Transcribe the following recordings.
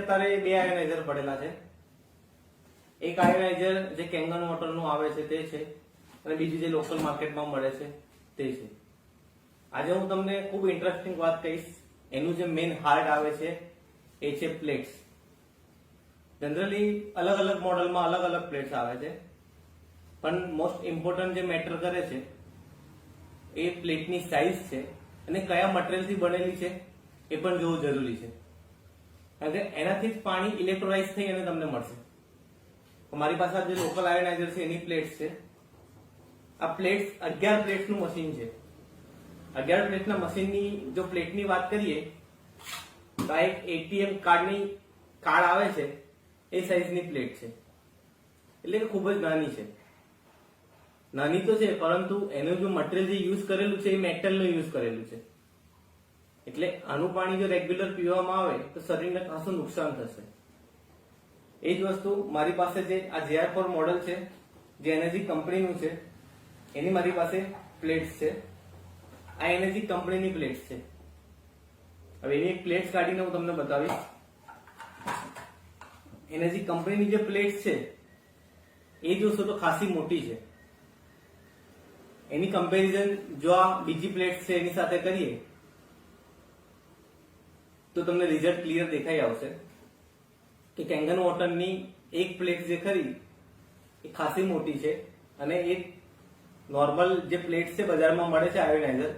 અત્યારે બે આયોનાઇઝર પડેલા છે. એક આયોનાઇઝર જે કેંગન વોટરનું આવે છે તે છે, અને બીજું જે લોકલ માર્કેટમાં મળે છે તે છે. આજે હું તમને ખૂબ ઇન્ટરેસ્ટિંગ વાત કહીશ. એનું જે મેઇન હાર્ટ આવે છે એ છે પ્લેટ્સ. જનરલી અલગ અલગ મોડલમાં અલગ અલગ પ્લેટ્સ આવે છે, પણ મોસ્ટ ઇમ્પોર્ટન્ટ જે મેટર કરે છે એ પ્લેટની સાઇઝ છે અને કયા મટીરિયલથી બનેલી છે એ પણ જોવું જરૂરી છે, કારણ કે એનાથી જ પાણી ઇલેક્ટ્રોલાઇઝ થઈ અને તમને મળશે. મારી પાસે જે લોકલ આયોનાઇઝર છે એની પ્લેટ્સ છે. આ પ્લેટ્સ 11 પ્લેટ્સનું મશીન છે. 11 પ્લેટના મશીનની જો પ્લેટની વાત કરીએ તો આ એક ATM કાર્ડ આવે છે એ સાઇઝની પ્લેટ છે, એટલે કે ખૂબ જ નાની છે. નાની તો છે, પરંતુ એનું જો મટીરિયલ જે યુઝ કરેલું છે એ મેટલનું યુઝ કરેલું છે, એટલે આનું પાણી જો રેગ્યુલર પીવામાં આવે તો શરીરને ખાસું નુકસાન થશે. એ જ વસ્તુ મારી પાસે જે આ JR4 મોડલ છે, જે એનર્જી કંપનીનું છે, એની મારી પાસે પ્લેટ્સ છે. આ એનર્જી કંપનીની પ્લેટ્સ છે. હવે એની એક પ્લેટ્સ કાઢીને હું તમને બતાવીશ. એનર્જી કંપનીની જે પ્લેટ્સ છે એ જોશો તો ખાસી મોટી છે. એની કમ્પેરિઝન જો આ બીજી પ્લેટ્સ છે એની સાથે કરીએ તો તમને રિઝલ્ટ ક્લિયર દેખાઈ આવશે કે કેંગન વોટરની એક પ્લેટ જે ખરી એ ખાસી મોટી છે, અને એક નોર્મલ જે પ્લેટ છે બજારમાં મળે છે આયોનાઇઝર,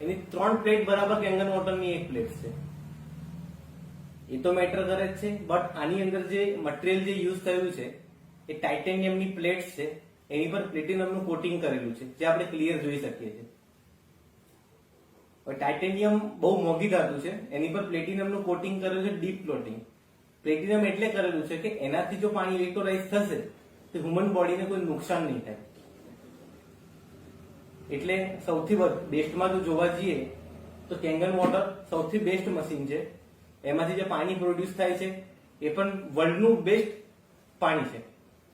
એની 3 પ્લેટ બરાબર કેંગન વોટરની એક પ્લેટ છે. એ તો મેટર કરે જ છે, બટ આની અંદર જે મટીરિયલ જે યુઝ થયું છે એ ટાઇટેનિયમની પ્લેટ્સ છે. એની પર પ્લેટિનમનું કોટિંગ કરેલું છે, જે આપણે ક્લિયર જોઈ શકીએ છીએ. ટાઇટેનિયમ બહુ મોંઘી ધાતુ છે, એની પર પ્લેટિનમનું કોટિંગ કરેલું છે, ડીપ કોટિંગ. પ્લેટિનમ એટલે કરેલું છે કે એનાથી જો પાણી ઇલેક્ટ્રોલાઇઝ થશે તો હ્યુમન બોડીને કોઈ નુકસાન નહીં થાય. એટલે સૌથી બેસ્ટમાં જો જોવા જઈએ તો કેંગન વોટર સૌથી બેસ્ટ મશીન છે. એમાંથી જે પાણી પ્રોડ્યુસ થાય છે એ પણ વર્લ્ડનું બેસ્ટ પાણી છે.